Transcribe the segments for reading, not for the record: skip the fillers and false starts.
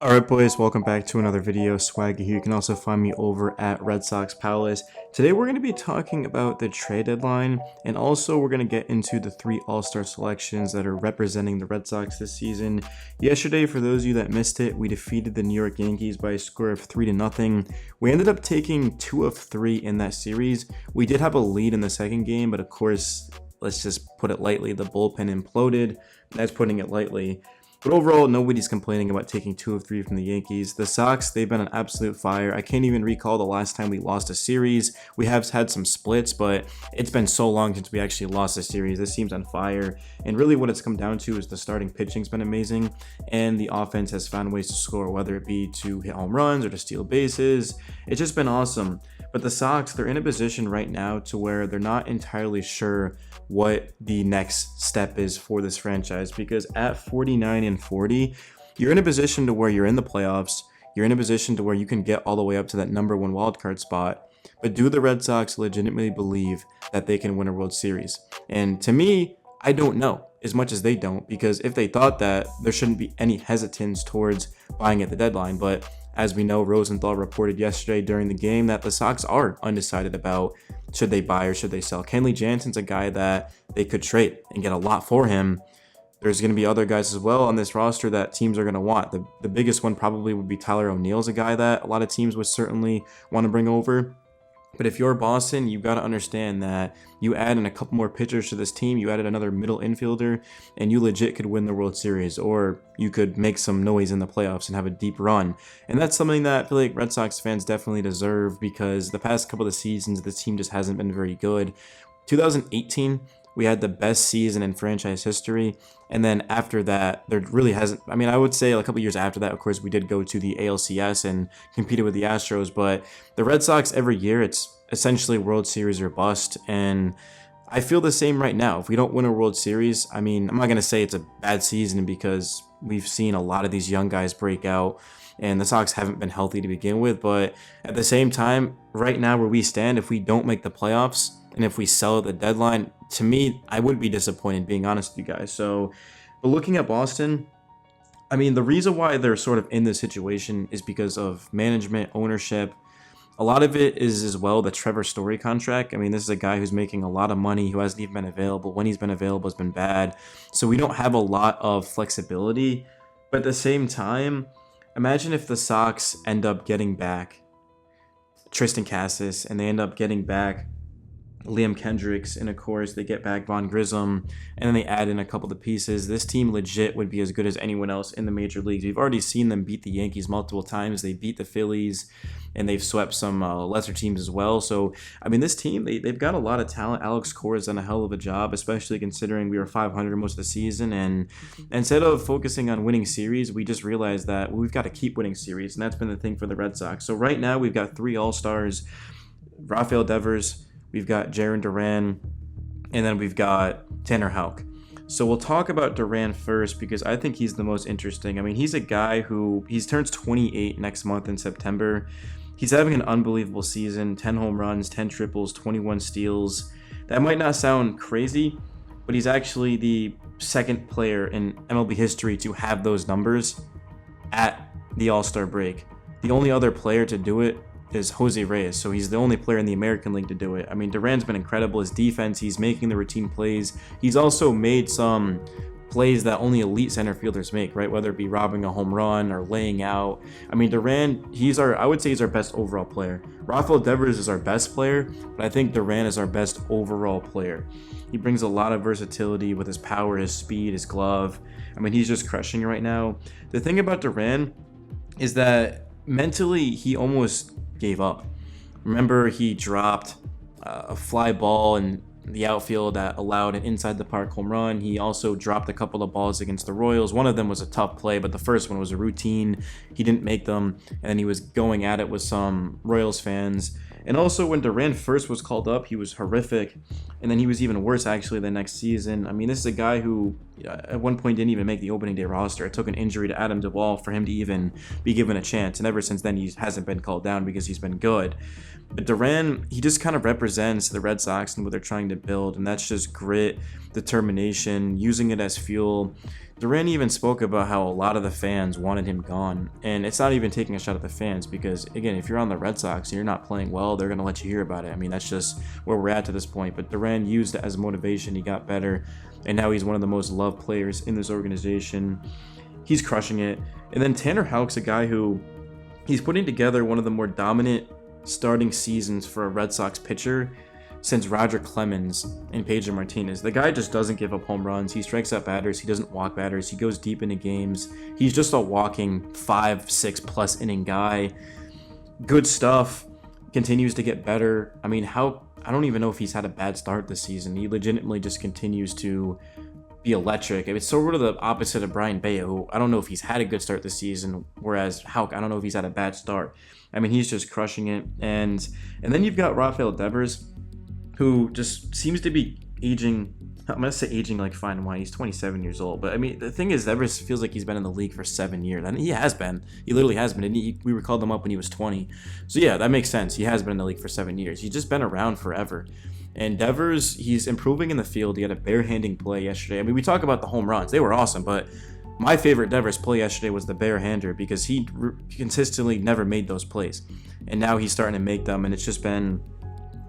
Alright boys, welcome back to another video. Swaggy here. You can also find me over at Red Sox Palace. Today we're going to be talking about the trade deadline, and also we're going to get into the three All-Star selections that are representing the Red Sox this season. Yesterday, for those of you that missed it, we defeated the New York Yankees by a score of 3-0. We ended up taking 2 of 3 in that series. We did have a lead in the second game, but of course, let's just put it lightly, the bullpen imploded. That's putting it lightly. But overall, nobody's complaining about taking 2 of 3 from the Yankees. The Sox, they've been an absolute fire. I can't even recall the last time we lost a series. We have had some splits, but it's been so long since we actually lost a series. This team's on fire. And really what it's come down to is the starting pitching's been amazing, and the offense has found ways to score, whether it be to hit home runs or to steal bases. It's just been awesome. But the Sox, they're in a position right now to where they're not entirely sure what the next step is for this franchise, because at 49-40, you're in a position to where you're in the playoffs. You're in a position to where you can get all the way up to that #1 wildcard spot. But do the Red Sox legitimately believe that they can win a World Series? And to me, I don't know, as much as they don't, because if they thought that, there shouldn't be any hesitance towards buying at the deadline. But as we know, Rosenthal reported yesterday during the game that the Sox are undecided about should they buy or should they sell. Kenley Jansen's a guy that they could trade and get a lot for him. There's going to be other guys as well on this roster that teams are going to want. The biggest one probably would be Tyler O'Neill's a guy that a lot of teams would certainly want to bring over. But if you're Boston, you've got to understand that you add in a couple more pitchers to this team, you added another middle infielder, and you legit could win the World Series, or you could make some noise in the playoffs and have a deep run. And that's something that I feel like Red Sox fans definitely deserve, because the past couple of seasons, this team just hasn't been very good. 2018, we had the best season in franchise history, and then after that, there really hasn't. I mean, I would say a couple years after that, of course, we did go to the ALCS and competed with the Astros, but the Red Sox every year, it's essentially World Series or bust, and I feel the same right now. If we don't win a World Series, I mean, I'm not going to say it's a bad season, because we've seen a lot of these young guys break out, and the Sox haven't been healthy to begin with, but at the same time, right now where we stand, if we don't make the playoffs, and if we sell at the deadline, to me, I wouldn't be disappointed, being honest with you guys. So, but looking at Boston, I mean, the reason why they're sort of in this situation is because of management, ownership. A lot of it is as well the Trevor Story contract. I mean, this is a guy who's making a lot of money, who hasn't even been available. When he's been available, has been bad. So we don't have a lot of flexibility. But at the same time, imagine if the Sox end up getting back Tristan Cassis, and they end up getting back Liam Kendricks, and of course they get back Vaughn Grissom, and then they add in a couple of pieces. This team legit would be as good as anyone else in the major leagues. We've already seen them beat the Yankees multiple times. They beat the Phillies, and they've swept some lesser teams as well. So, I mean, this team, they've got a lot of talent. Alex Cora has done a hell of a job, especially considering we were 500 most of the season. And instead of focusing on winning series, we just realized that we've got to keep winning series, and that's been the thing for the Red Sox. So right now we've got 3 All-Stars, Rafael Devers, we've got Jarren Duran, and then we've got Tanner Houck. So we'll talk about Duran first, because I think he's the most interesting. I mean, he's a guy who, he turns 28 next month in September. He's having an unbelievable season, 10 home runs, 10 triples, 21 steals. That might not sound crazy, but he's actually the second player in MLB history to have those numbers at the All-Star break. The only other player to do it is Jose Reyes, so he's the only player in the American League to do it. I mean, Duran's been incredible. His defense, he's making the routine plays. He's also made some plays that only elite center fielders make, right? Whether it be robbing a home run or laying out. I mean, Duran, I would say he's our best overall player. Rafael Devers is our best player, but I think Duran is our best overall player. He brings a lot of versatility with his power, his speed, his glove. I mean, he's just crushing it right now. The thing about Duran is that mentally, he almost gave up. Remember, he dropped a fly ball in the outfield that allowed an inside the park home run. He also dropped a couple of balls against the Royals. One of them was a tough play, but the first one was a routine. He didn't make them, and then he was going at it with some Royals fans. And also, when Duran first was called up, he was horrific, and then he was even worse actually the next season. I mean, this is a guy who at one point didn't even make the opening day roster. It took an injury to Adam Duvall for him to even be given a chance, and ever since then he hasn't been called down because he's been good. But Duran, he just kind of represents the Red Sox and what they're trying to build, and that's just grit, determination, using it as fuel. Duran even spoke about how a lot of the fans wanted him gone, and it's not even taking a shot at the fans because, again, if you're on the Red Sox and you're not playing well, they're going to let you hear about it. I mean, that's just where we're at to this point, but Duran used it as motivation. He got better, and now he's one of the most loved players in this organization. He's crushing it. And then Tanner Houck's a guy who he's putting together one of the more dominant starting seasons for a Red Sox pitcher since Roger Clemens and Pedro Martinez. The guy just doesn't give up home runs. He strikes out batters. He doesn't walk batters. He goes deep into games. He's just a walking 5-6 plus inning guy. Good stuff. Continues to get better. I mean, I don't even know if he's had a bad start this season. He legitimately just continues to be electric. It's sort of the opposite of Brayan Bello, who I don't know if he's had a good start this season, whereas Houck, I don't know if he's had a bad start. I mean, he's just crushing it. And then you've got Rafael Devers, who just seems to be aging. I'm going to say aging like fine wine. He's 27 years old. But I mean, the thing is, Devers feels like he's been in the league for 7 years. And he has been. He literally has been. And we recalled him up when he was 20. So yeah, that makes sense. He has been in the league for 7 years. He's just been around forever. And Devers, he's improving in the field. He had a barehanding play yesterday. I mean, we talk about the home runs. They were awesome. But my favorite Devers play yesterday was the barehander because he consistently never made those plays. And now he's starting to make them. And it's just been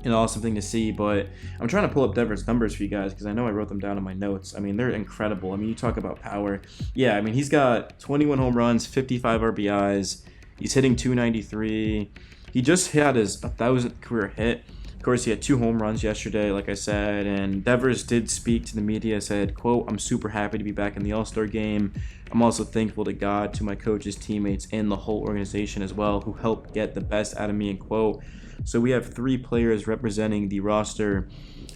an awesome thing to see. But I'm trying to pull up Devers' numbers for you guys because I know I wrote them down in my notes. I mean, they're incredible. I mean, you talk about power. Yeah, I mean, he's got 21 home runs, 55 RBIs. He's hitting 293. He just had his 1,000th career hit. Of course, he had 2 home runs yesterday, like I said, and Devers did speak to the media, said, quote, "I'm super happy to be back in the All-Star game. I'm also thankful to God, to my coaches, teammates, and the whole organization as well, who helped get the best out of me," end quote. So we have 3 players representing the roster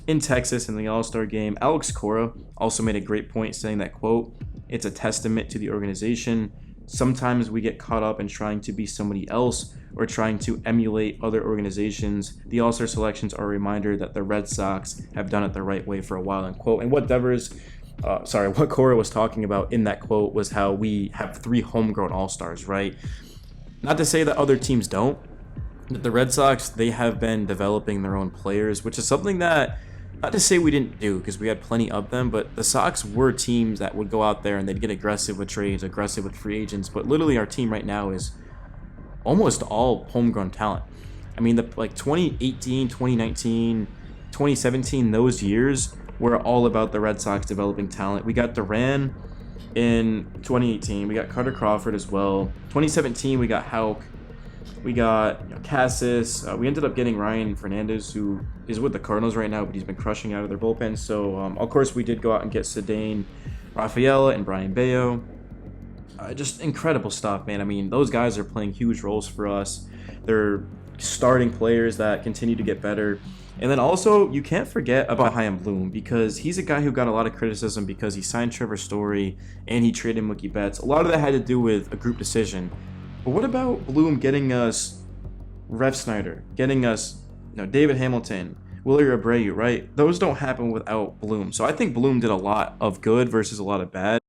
in Texas in the All-Star game. Alex Cora also made a great point saying that, quote, "It's a testament to the organization. Sometimes we get caught up in trying to be somebody else or trying to emulate other organizations. The All-Star selections are a reminder that the Red Sox have done it the right way for a while," end quote. And what what Cora was talking about in that quote was how we have 3 homegrown All-Stars, right? Not to say that other teams don't, but the Red Sox, they have been developing their own players, which is something that, not to say we didn't do because we had plenty of them, but the Sox were teams that would go out there and they'd get aggressive with trades, aggressive with free agents. But literally our team right now is almost all homegrown talent. I mean, 2018, 2019, 2017, those years were all about the Red Sox developing talent. We got Duran in 2018. We got Carter Crawford as well. 2017, we got Houck. We got Cassis. We ended up getting Ryan Fernandez, who is with the Cardinals right now, but he's been crushing out of their bullpen. So, of course, we did go out and get Ceddanne Rafaela and Brayan Bello. Just incredible stuff, man. I mean, those guys are playing huge roles for us. They're starting players that continue to get better. And then also, you can't forget about Chaim Bloom because he's a guy who got a lot of criticism because he signed Trevor Story and he traded Mookie Betts. A lot of that had to do with a group decision. But what about Bloom getting us Rev Snyder, getting us David Hamilton, Willie Abreu, right? Those don't happen without Bloom. So I think Bloom did a lot of good versus a lot of bad.